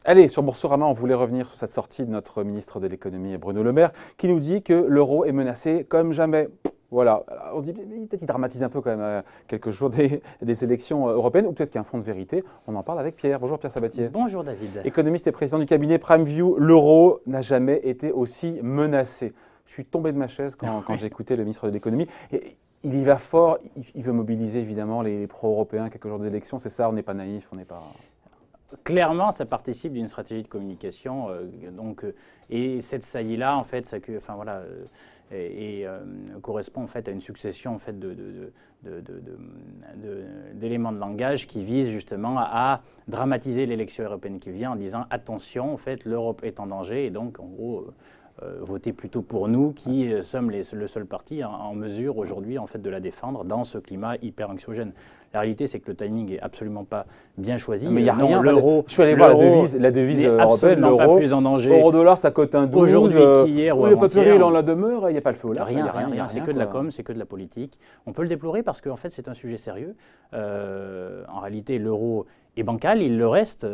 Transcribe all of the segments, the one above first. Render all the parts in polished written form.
Allez, sur Boursorama, on voulait revenir sur cette sortie de notre ministre de l'économie, Bruno Le Maire, qui nous dit que l'euro est menacé comme jamais. Voilà, alors on se dit, peut-être qu'il dramatise un peu quand même à quelques jours des élections européennes, ou peut-être qu'il y a un fond de vérité. On en parle avec Pierre. Bonjour Pierre Sabatier. Bonjour David. Économiste et président du cabinet PrimeView, l'euro n'a jamais été aussi menacé. Je suis tombé de ma chaise quand j'ai écouté le ministre de l'économie. Et il y va fort, il veut mobiliser évidemment les pro-européens quelques jours d'élections, c'est ça, on n'est pas naïf, on n'est pas... Clairement, ça participe d'une stratégie de communication. Et cette saillie-là, en fait, correspond en fait à une succession en fait d'éléments de langage qui visent justement à dramatiser l'élection européenne qui vient en disant attention, en fait, l'Europe est en danger et donc en gros votez plutôt pour nous qui sommes le seul parti en mesure aujourd'hui en fait de la défendre dans ce climat hyper anxiogène. La réalité, c'est que le timing est absolument pas bien choisi. Mais il n'y a rien. L'euro, je suis allé voir la devise européenne, l'euro. Pas plus en danger. Euro-dollar, ça cote un 12. Aujourd'hui qu'hier ou avant-hier. Le peuple il en la demeure, il n'y a pas le feu au large. Rien. C'est que de la com, c'est que de la politique. On peut le déplorer parce qu'en fait, c'est un sujet sérieux. En réalité, l'euro est bancal, il le reste.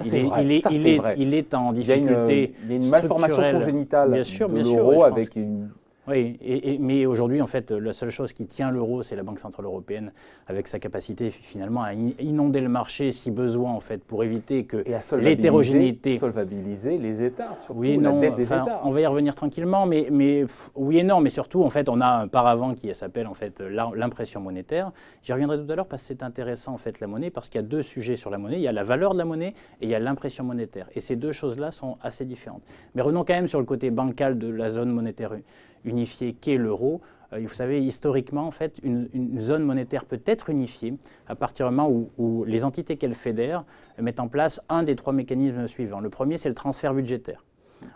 Il est en difficulté. Il y a une malformation congénitale de l'euro avec une... Oui, mais aujourd'hui, en fait, la seule chose qui tient l'euro, c'est la Banque centrale européenne, avec sa capacité finalement à inonder le marché si besoin, en fait, pour éviter que l'hétérogénéité... solvabiliser les États, surtout oui, la dette des États. On va y revenir tranquillement, mais oui et non, mais surtout, en fait, on a un paravent qui s'appelle, en fait, l'impression monétaire. J'y reviendrai tout à l'heure parce que c'est intéressant, en fait, la monnaie, parce qu'il y a deux sujets sur la monnaie. Il y a la valeur de la monnaie et il y a l'impression monétaire. Et ces deux choses-là sont assez différentes. Mais revenons quand même sur le côté bancal de la zone monétaire unifiée qu'est l'euro. Vous savez, historiquement, en fait, une zone monétaire peut être unifiée à partir du moment où les entités qu'elle fédère mettent en place un des trois mécanismes suivants. Le premier, c'est le transfert budgétaire.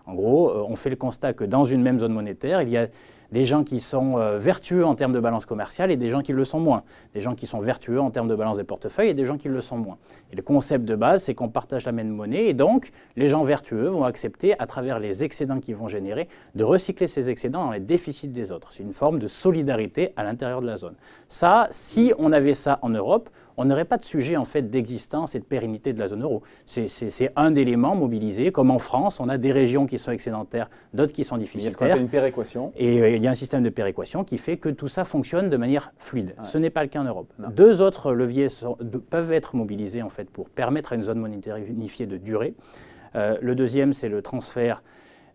En gros, on fait le constat que dans une même zone monétaire, il y a des gens qui sont vertueux en termes de balance commerciale et des gens qui le sont moins. Des gens qui sont vertueux en termes de balance des portefeuilles et des gens qui le sont moins. Et le concept de base, c'est qu'on partage la même monnaie et donc les gens vertueux vont accepter, à travers les excédents qu'ils vont générer, de recycler ces excédents dans les déficits des autres. C'est une forme de solidarité à l'intérieur de la zone. Ça, si on avait ça en Europe, on n'aurait pas de sujet en fait d'existence et de pérennité de la zone euro. C'est un élément mobilisé, comme en France, on a des régions qui sont excédentaires, d'autres qui sont déficitaires. Il y a ce qu'on appelle une péréquation. Et il y a un système de péréquation qui fait que tout ça fonctionne de manière fluide. Ouais. Ce n'est pas le cas en Europe. Non. Deux autres leviers peuvent être mobilisés en fait pour permettre à une zone monétaire unifiée de durer. Le deuxième, c'est le transfert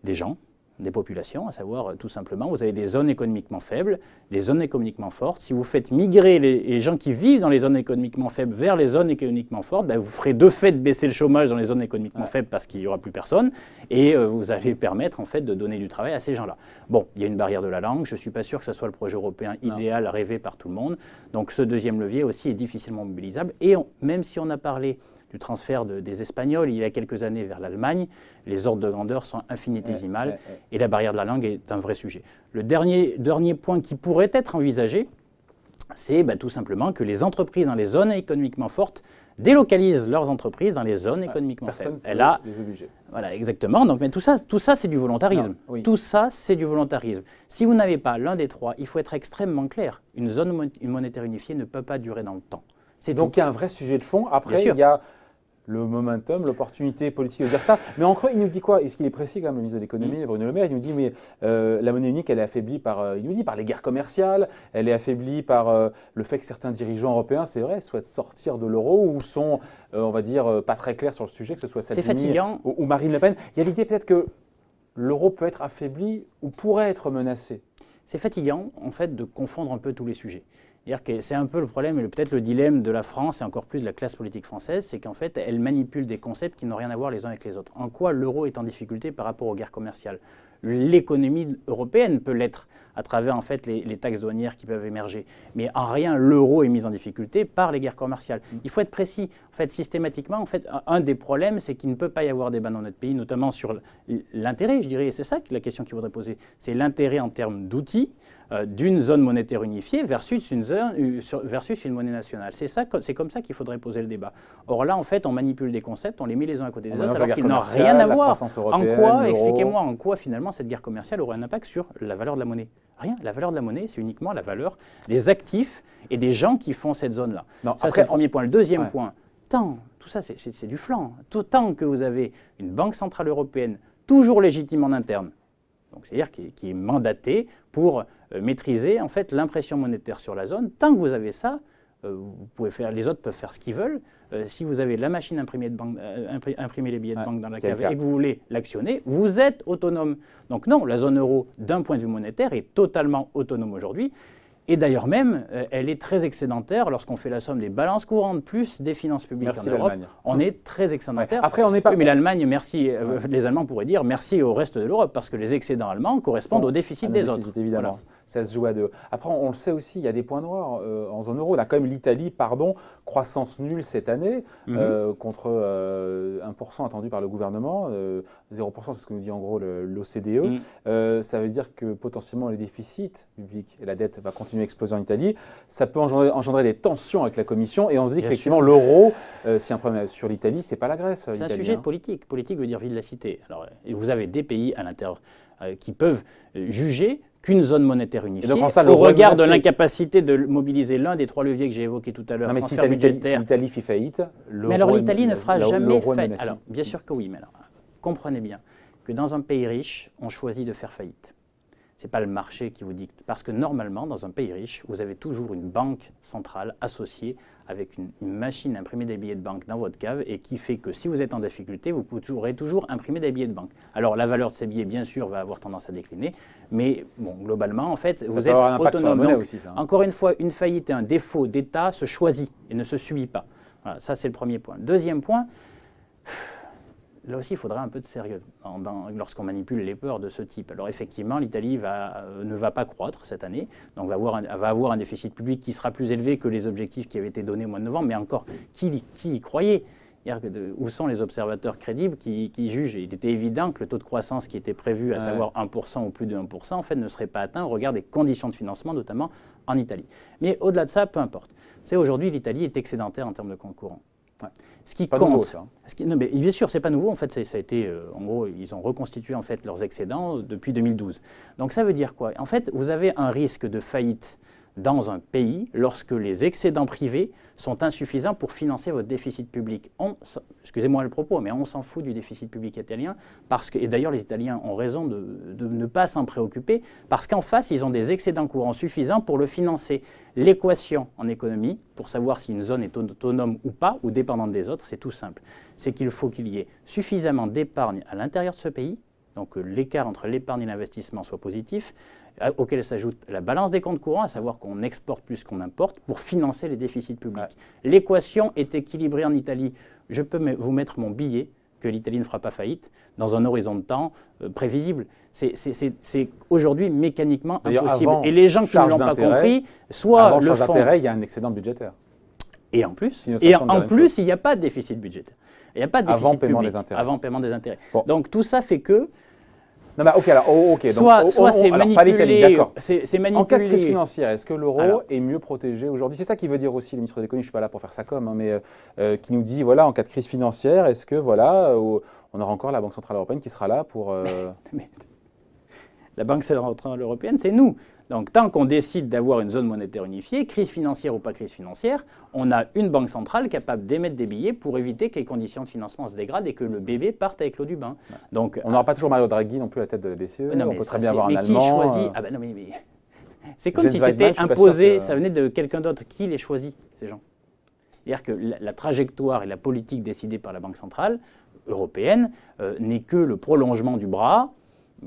des gens, des populations, à savoir tout simplement, vous avez des zones économiquement faibles, des zones économiquement fortes. Si vous faites migrer les gens qui vivent dans les zones économiquement faibles vers les zones économiquement fortes, ben vous ferez de fait baisser le chômage dans les zones économiquement faibles parce qu'il n'y aura plus personne et vous allez permettre en fait de donner du travail à ces gens-là. Bon, il y a une barrière de la langue, je ne suis pas sûr que ce soit le projet européen idéal rêvé par tout le monde. Donc ce deuxième levier aussi est difficilement mobilisable et même si on a parlé du transfert des Espagnols il y a quelques années vers l'Allemagne, les ordres de grandeur sont infinitésimales et la barrière de la langue est un vrai sujet. Le dernier point qui pourrait être envisagé, c'est tout simplement que les entreprises dans les zones économiquement fortes délocalisent leurs entreprises dans les zones économiquement faibles. Personne ne peut les obliger. Voilà, exactement. Donc, mais tout ça c'est du volontarisme. Non, oui. Tout ça, c'est du volontarisme. Si vous n'avez pas l'un des trois, il faut être extrêmement clair. Une zone monétaire unifiée ne peut pas durer dans le temps. Donc, il y a un vrai sujet de fond. Après, il y a le momentum, l'opportunité politique de dire ça. Mais en creux, il nous dit quoi? Est-ce qu'il est précis quand même, le ministre de l'économie, Bruno Le Maire? Il nous dit, mais la monnaie unique, elle est affaiblie par, il nous dit, par les guerres commerciales, elle est affaiblie par le fait que certains dirigeants européens, c'est vrai, souhaitent sortir de l'euro ou sont, on va dire, pas très clairs sur le sujet, que ce soit Salvini ou Marine Le Pen. Il y a l'idée peut-être que l'euro peut être affaibli ou pourrait être menacé. C'est fatigant, en fait, de confondre un peu tous les sujets. C'est-à-dire que c'est un peu le problème et peut-être le dilemme de la France et encore plus de la classe politique française, c'est qu'en fait, elle manipule des concepts qui n'ont rien à voir les uns avec les autres. En quoi l'euro est en difficulté par rapport aux guerres commerciales? L'économie européenne peut l'être à travers en fait les taxes douanières qui peuvent émerger. Mais en rien, l'euro est mis en difficulté par les guerres commerciales. Il faut être précis. En fait, systématiquement, en fait, un des problèmes, c'est qu'il ne peut pas y avoir débat dans notre pays, notamment sur l'intérêt, je dirais. C'est ça la question qu'il faudrait poser. C'est l'intérêt en termes d'outils, d'une zone monétaire unifiée versus une monnaie nationale. C'est comme ça qu'il faudrait poser le débat. Or là, en fait, on manipule des concepts, on les met les uns à côté des autres, alors qu'ils n'ont rien à voir. En quoi, expliquez-moi, en quoi finalement cette guerre commerciale aurait un impact sur la valeur de la monnaie? Rien. La valeur de la monnaie, c'est uniquement la valeur des actifs et des gens qui font cette zone-là. Ça, c'est le premier point. Le deuxième point, tout ça, c'est du flan. Tant que vous avez une banque centrale européenne toujours légitime en interne, donc c'est-à-dire qui est mandatée pour maîtriser en fait l'impression monétaire sur la zone, tant que vous avez ça, les autres peuvent faire ce qu'ils veulent. Si vous avez la machine à imprimer les billets de banque dans la cave et que vous voulez l'actionner, vous êtes autonome. Donc non, la zone euro, d'un point de vue monétaire, est totalement autonome aujourd'hui. Et d'ailleurs même, elle est très excédentaire lorsqu'on fait la somme des balances courantes plus des finances publiques en Europe. On est très excédentaire. Après, on n'est pas. Oui, mais l'Allemagne, les Allemands pourraient dire merci au reste de l'Europe parce que les excédents allemands correspondent au déficit des autres. Évidemment. Voilà. Ça se joue à deux. Après, on le sait aussi, il y a des points noirs en zone euro. On a quand même l'Italie, croissance nulle cette année, contre 1% attendu par le gouvernement. 0%, c'est ce que nous dit en gros l'OCDE. Ça veut dire que potentiellement les déficits publics et la dette va continuer à exploser en Italie. Ça peut engendrer des tensions avec la Commission. Et on se dit qu'effectivement, l'euro, s'il y a un problème sur l'Italie, ce n'est pas la Grèce. C'est un sujet politique. Politique veut dire vie de la cité. Alors, vous avez des pays à l'intérieur qui peuvent juger qu'une zone monétaire unifiée, au regard de l'incapacité de mobiliser l'un des trois leviers que j'ai évoqués tout à l'heure, transfert budgétaire. Si l'Italie fait faillite, mais alors l'Italie ne fera jamais faillite. Alors, bien sûr que oui, mais alors, comprenez bien que dans un pays riche, on choisit de faire faillite. Ce n'est pas le marché qui vous dicte. Parce que normalement, dans un pays riche, vous avez toujours une banque centrale associée avec une machine à imprimer des billets de banque dans votre cave et qui fait que si vous êtes en difficulté, vous pourrez toujours imprimer des billets de banque. Alors la valeur de ces billets, bien sûr, va avoir tendance à décliner, mais bon, globalement, en fait, vous êtes autonome. Donc, aussi, ça, encore une fois, une faillite et un défaut d'État se choisit et ne se subit pas. Voilà, ça, c'est le premier point. Deuxième point, là aussi, il faudra un peu de sérieux lorsqu'on manipule les peurs de ce type. Alors effectivement, l'Italie ne va pas croître cette année, donc va avoir un déficit public qui sera plus élevé que les objectifs qui avaient été donnés au mois de novembre, mais encore, qui y croyait? Où sont les observateurs crédibles qui jugent? Il était évident que le taux de croissance qui était prévu, à savoir 1% ou plus de 1%, en fait, ne serait pas atteint au regard des conditions de financement, notamment en Italie. Mais au-delà de ça, peu importe. C'est aujourd'hui, l'Italie est excédentaire en termes de compte courant. Ce qui compte, nouveau, ça. Non, mais bien sûr, c'est pas nouveau. En fait, ça a été, en gros, ils ont reconstitué en fait leurs excédents depuis 2012. Donc ça veut dire quoi? En fait, vous avez un risque de faillite dans un pays lorsque les excédents privés sont insuffisants pour financer votre déficit public. Excusez-moi le propos, mais on s'en fout du déficit public italien, et d'ailleurs les Italiens ont raison de ne pas s'en préoccuper, parce qu'en face, ils ont des excédents courants suffisants pour le financer. L'équation en économie, pour savoir si une zone est autonome ou pas, ou dépendante des autres, c'est tout simple. C'est qu'il faut qu'il y ait suffisamment d'épargne à l'intérieur de ce pays, donc que l'écart entre l'épargne et l'investissement soit positif, auquel s'ajoute la balance des comptes courants, à savoir qu'on exporte plus qu'on importe pour financer les déficits publics. L'équation est équilibrée en Italie. Je peux vous mettre mon billet que l'Italie ne fera pas faillite dans un horizon de temps prévisible. C'est aujourd'hui mécaniquement impossible. Et les gens qui ne l'ont pas compris, soit le font... d'intérêt, il y a un excédent budgétaire. Et en plus, il n'y a pas de déficit budgétaire. Il n'y a pas de déficit public avant paiement des intérêts. Bon. Donc tout ça fait que... Non, mais Soit c'est manipulé. En cas de crise financière, est-ce que l'euro est mieux protégé aujourd'hui? C'est ça qui veut dire aussi le ministre de l'économie. Je ne suis pas là pour faire ça mais qui nous dit voilà, en cas de crise financière, est-ce que voilà, on aura encore la Banque centrale européenne qui sera là pour. Mais la Banque centrale européenne, c'est nous. Donc, tant qu'on décide d'avoir une zone monétaire unifiée, crise financière ou pas crise financière, on a une banque centrale capable d'émettre des billets pour éviter que les conditions de financement se dégradent et que le bébé parte avec l'eau du bain. Donc, on n'aura pas toujours Mario Draghi non plus à la tête de la BCE. On peut très bien avoir un Allemand. Qui choisit c'est comme si c'était imposé, ça venait de quelqu'un d'autre. Qui les choisit, ces gens? C'est-à-dire que la trajectoire et la politique décidée par la Banque centrale européenne n'est que le prolongement du bras,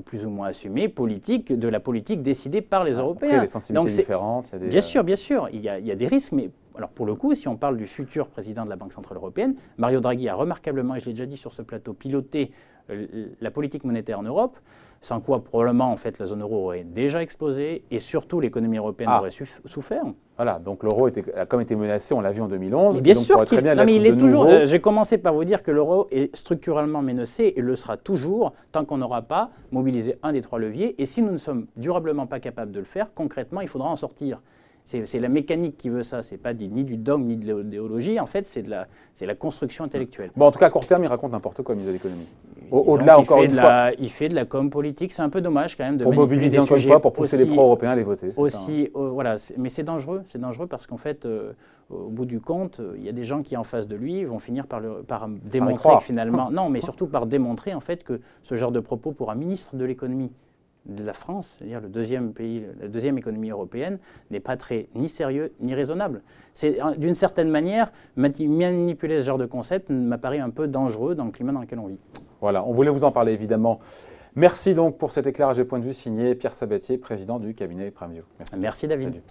plus ou moins assumé, de la politique décidée par les Européens. Il y a des sensibilités différentes. Bien sûr, il y a des risques, mais alors pour le coup, si on parle du futur président de la Banque centrale européenne, Mario Draghi a remarquablement, et je l'ai déjà dit sur ce plateau, piloté la politique monétaire en Europe, sans quoi probablement en fait la zone euro aurait déjà explosé et surtout l'économie européenne aurait souffert. Voilà, donc l'euro a comme été menacé, on l'a vu en 2011. Mais bien sûr qu'il est toujours. J'ai commencé par vous dire que l'euro est structurellement menacé et le sera toujours tant qu'on n'aura pas mobilisé un des 3 leviers. Et si nous ne sommes durablement pas capables de le faire, concrètement, il faudra en sortir. C'est la mécanique qui veut ça, c'est pas ni du dogme ni de l'idéologie, en fait, c'est la construction intellectuelle. Bon, en tout cas, à court terme, il raconte n'importe quoi, ministre de l'économie. Au-delà, encore une fois. Il fait de la com politique, c'est un peu dommage quand même de pour mobiliser encore une fois, pour pousser les pro-européens à les voter. Aussi, voilà, mais c'est dangereux parce qu'en fait, au bout du compte, il y a des gens qui en face de lui vont finir par démontrer que finalement, non, mais surtout par démontrer en fait que ce genre de propos pour un ministre de l'économie de la France, c'est-à-dire le deuxième pays, la deuxième économie européenne, n'est pas ni sérieux ni raisonnable. C'est d'une certaine manière, manipuler ce genre de concept m'apparaît un peu dangereux dans le climat dans lequel on vit. Voilà, on voulait vous en parler évidemment. Merci donc pour cet éclairage et point de vue signé Pierre Sabatier, président du cabinet Primeview. Merci David. Salut.